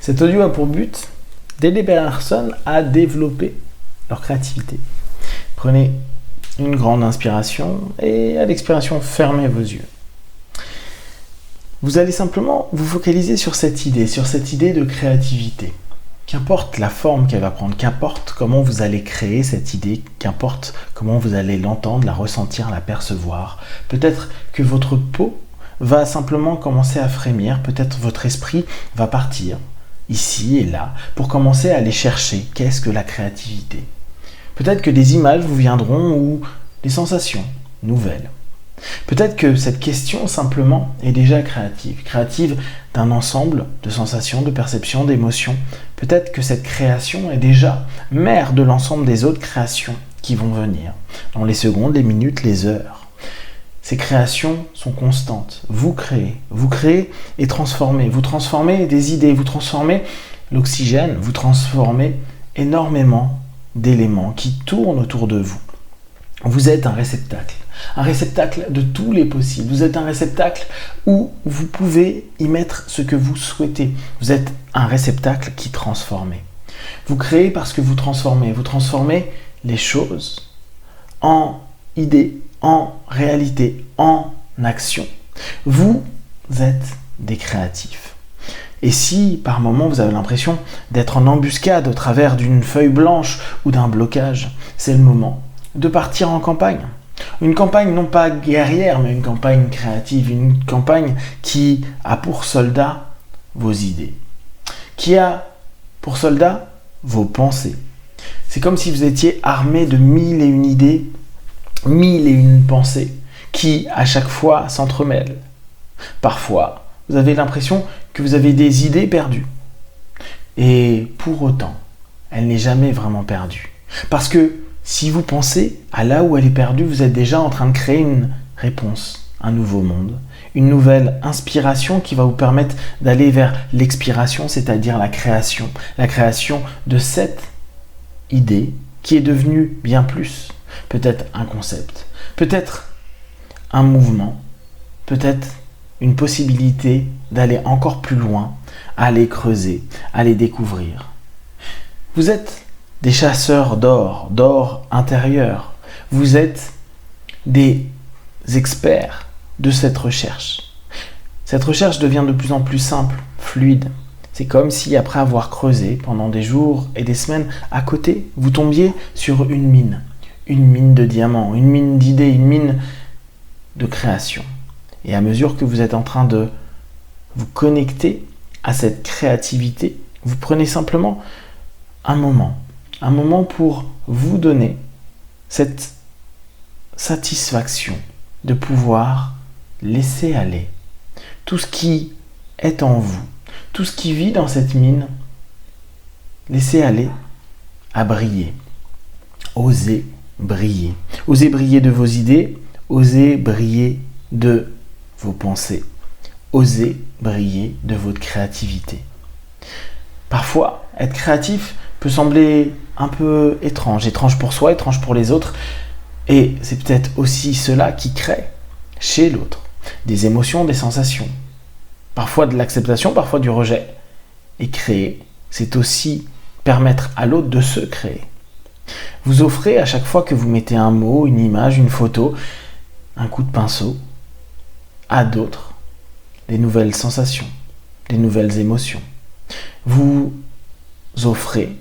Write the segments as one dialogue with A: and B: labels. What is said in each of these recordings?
A: Cet audio a pour but d'aider les personnes à développer leur créativité. Prenez une grande inspiration et à l'expiration, fermez vos yeux. Vous allez simplement vous focaliser sur cette idée de créativité. Qu'importe la forme qu'elle va prendre, qu'importe comment vous allez créer cette idée, qu'importe comment vous allez l'entendre, la ressentir, la percevoir. Peut-être que votre peau va simplement commencer à frémir, peut-être votre esprit va partir ici et là pour commencer à aller chercher qu'est-ce que la créativité. Peut-être que des images vous viendront ou des sensations nouvelles. Peut-être que cette question simplement est déjà créative d'un ensemble de sensations, de perceptions, d'émotions. Peut-être que cette création est déjà mère de l'ensemble des autres créations qui vont venir dans les secondes, les minutes, les heures. Ces créations sont constantes. Vous créez et transformez. Vous transformez des idées, vous transformez l'oxygène, vous transformez énormément d'éléments qui tournent autour de vous. Vous êtes un réceptacle de tous les possibles. Vous êtes un réceptacle où vous pouvez y mettre ce que vous souhaitez. Vous êtes un réceptacle qui transforme. Vous créez parce que vous transformez les choses en idées, en réalité, en action. Vous êtes des créatifs. Et si par moment vous avez l'impression d'être en embuscade au travers d'une feuille blanche ou d'un blocage, c'est le moment de partir en campagne. Une campagne non pas guerrière, mais une campagne créative, une campagne qui a pour soldat vos idées, qui a pour soldat vos pensées. C'est comme si vous étiez armé de 1001 idées, 1001 pensées, qui à chaque fois s'entremêlent. Parfois, vous avez l'impression que vous avez des idées perdues. Et pour autant, elle n'est jamais vraiment perdue. Parce que si vous pensez à là où elle est perdue, vous êtes déjà en train de créer une réponse, un nouveau monde, une nouvelle inspiration qui va vous permettre d'aller vers l'expiration, c'est-à-dire la création de cette idée qui est devenue bien plus. Peut-être un concept, peut-être un mouvement, peut-être une possibilité d'aller encore plus loin, aller creuser, aller découvrir. Vous êtes des chasseurs d'or intérieur. Vous êtes des experts de cette recherche. Cette recherche devient de plus en plus simple, fluide. C'est comme si après avoir creusé pendant des jours et des semaines à côté, vous tombiez sur une mine de diamants, une mine d'idées, une mine de création. Et à mesure que vous êtes en train de vous connecter à cette créativité, vous prenez simplement un moment pour vous donner cette satisfaction de pouvoir laisser aller tout ce qui est en vous, tout ce qui vit dans cette mine, laissez aller à briller. Osez briller. Osez briller de vos idées, osez briller de vos pensées, osez briller de votre créativité. Parfois, être créatif peut sembler un peu étrange pour soi, étrange pour les autres, et c'est peut-être aussi cela qui crée chez l'autre des émotions, des sensations, parfois de l'acceptation, parfois du rejet. Et créer, c'est aussi permettre à l'autre de se créer. Vous offrez à chaque fois que vous mettez un mot, une image, une photo, un coup de pinceau à d'autres, des nouvelles sensations, des nouvelles émotions. Vous offrez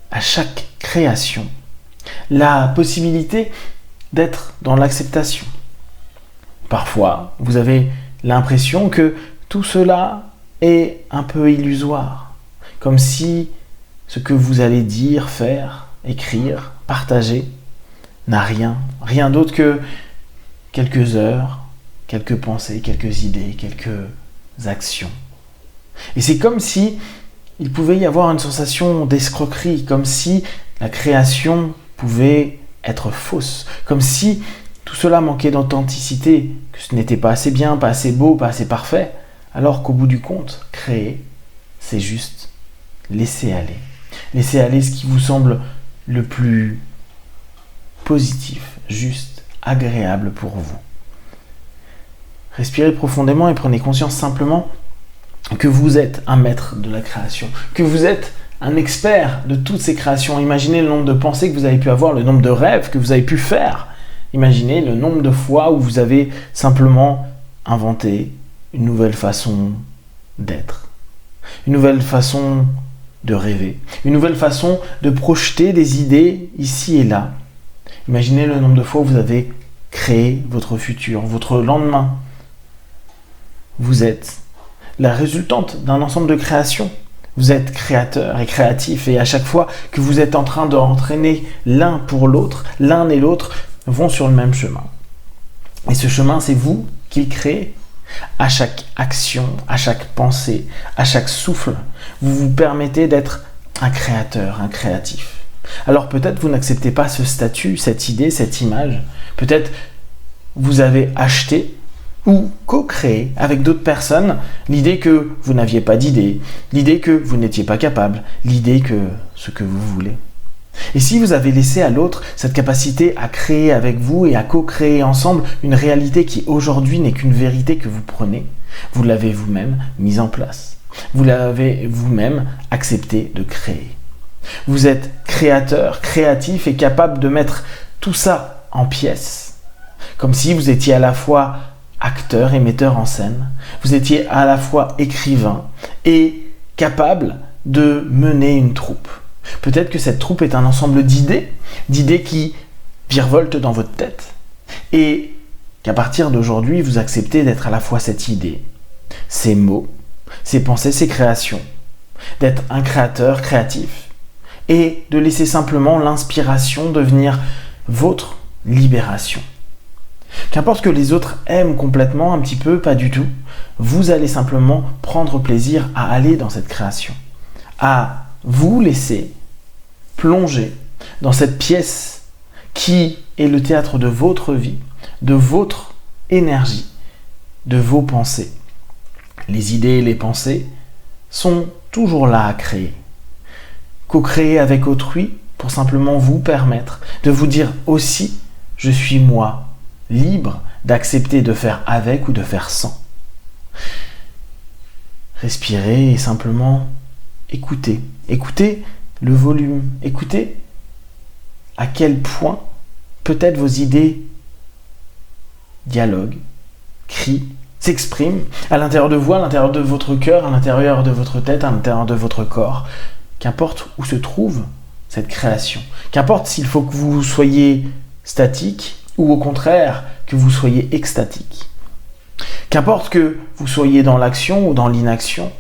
A: à chaque création la possibilité d'être dans l'acceptation. Parfois, vous avez l'impression que tout cela est un peu illusoire, comme si ce que vous allez dire, faire, écrire, partager n'a rien d'autre que quelques heures, quelques pensées, quelques idées, quelques actions. Et c'est comme si il pouvait y avoir une sensation d'escroquerie, comme si la création pouvait être fausse, comme si tout cela manquait d'authenticité, que ce n'était pas assez bien, pas assez beau, pas assez parfait, alors qu'au bout du compte, créer, c'est juste laisser aller. Laisser aller ce qui vous semble le plus positif, juste, agréable pour vous. Respirez profondément et prenez conscience simplement que vous êtes un maître de la création, que vous êtes un expert de toutes ces créations. Imaginez le nombre de pensées que vous avez pu avoir, le nombre de rêves que vous avez pu faire. Imaginez le nombre de fois où vous avez simplement inventé une nouvelle façon d'être, une nouvelle façon de rêver, une nouvelle façon de projeter des idées ici et là. Imaginez le nombre de fois où vous avez créé votre futur, votre lendemain. Vous êtes la résultante d'un ensemble de créations. Vous êtes créateur et créatif, et à chaque fois que vous êtes en train d'entraîner l'un pour l'autre, l'un et l'autre vont sur le même chemin. Et ce chemin, c'est vous qui le créez. À chaque action, à chaque pensée, à chaque souffle, vous vous permettez d'être un créateur, un créatif. Alors peut-être vous n'acceptez pas ce statut, cette idée, cette image. Peut-être vous avez acheté ou co-créé avec d'autres personnes l'idée que vous n'aviez pas d'idée, l'idée que vous n'étiez pas capable, l'idée que ce que vous voulez. Et si vous avez laissé à l'autre cette capacité à créer avec vous et à co-créer ensemble une réalité qui aujourd'hui n'est qu'une vérité que vous prenez, vous l'avez vous-même mise en place. Vous l'avez vous-même accepté de créer. Vous êtes créateur, créatif et capable de mettre tout ça en pièces. Comme si vous étiez à la fois acteur et metteur en scène. Vous étiez à la fois écrivain et capable de mener une troupe. Peut-être que cette troupe est un ensemble d'idées qui virevoltent dans votre tête et qu'à partir d'aujourd'hui, vous acceptez d'être à la fois cette idée, ces mots, ces pensées, ces créations, d'être un créateur créatif et de laisser simplement l'inspiration devenir votre libération. Qu'importe que les autres aiment complètement, un petit peu, pas du tout, vous allez simplement prendre plaisir à aller dans cette création, à vous laisser plonger dans cette pièce qui est le théâtre de votre vie, de votre énergie, de vos pensées. Les idées et les pensées sont toujours là à créer. Co-créer avec autrui pour simplement vous permettre de vous dire aussi « je suis moi », libre d'accepter de faire avec ou de faire sans. Respirez et simplement écoutez. Écoutez le volume. Écoutez à quel point peut-être vos idées dialoguent, crient, s'expriment à l'intérieur de vous, à l'intérieur de votre cœur, à l'intérieur de votre tête, à l'intérieur de votre corps. Qu'importe où se trouve cette création. Qu'importe s'il faut que vous soyez statique ou au contraire que vous soyez extatique. Qu'importe que vous soyez dans l'action ou dans l'inaction.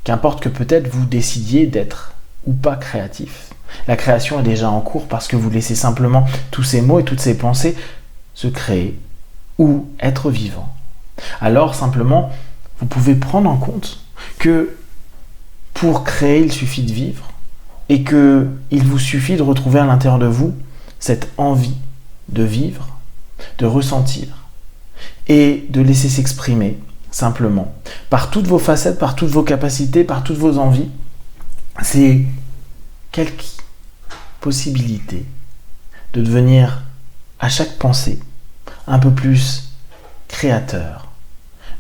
A: Qu'importe que peut-être vous décidiez d'être ou pas créatif. La création est déjà en cours parce que vous laissez simplement tous ces mots et toutes ces pensées se créer ou être vivant. Alors simplement, vous pouvez prendre en compte que pour créer, il suffit de vivre et qu'il vous suffit de retrouver à l'intérieur de vous cette envie de vivre, de ressentir et de laisser s'exprimer simplement par toutes vos facettes, par toutes vos capacités, par toutes vos envies. C'est quelques possibilités de devenir à chaque pensée un peu plus créateur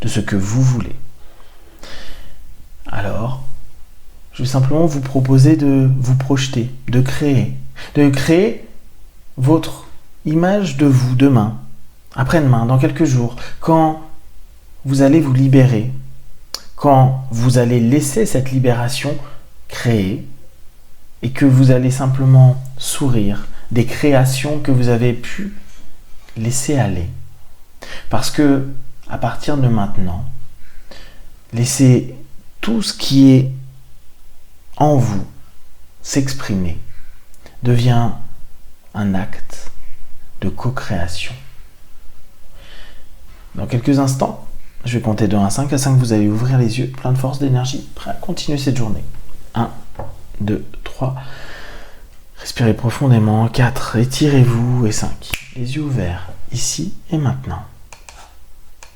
A: de ce que vous voulez. Alors, je vais simplement vous proposer de vous projeter, de créer votre image de vous demain, après-demain, dans quelques jours, quand vous allez vous libérer, quand vous allez laisser cette libération créer et que vous allez simplement sourire des créations que vous avez pu laisser aller. Parce que à partir de maintenant, laissez tout ce qui est en vous s'exprimer devient un acte de co-création. Dans quelques instants, je vais compter de 1 à 5. À 5, vous allez ouvrir les yeux, plein de force, d'énergie, prêt à continuer cette journée. 1, 2, 3. Respirez profondément. 4, étirez-vous. Et 5, les yeux ouverts, ici et maintenant.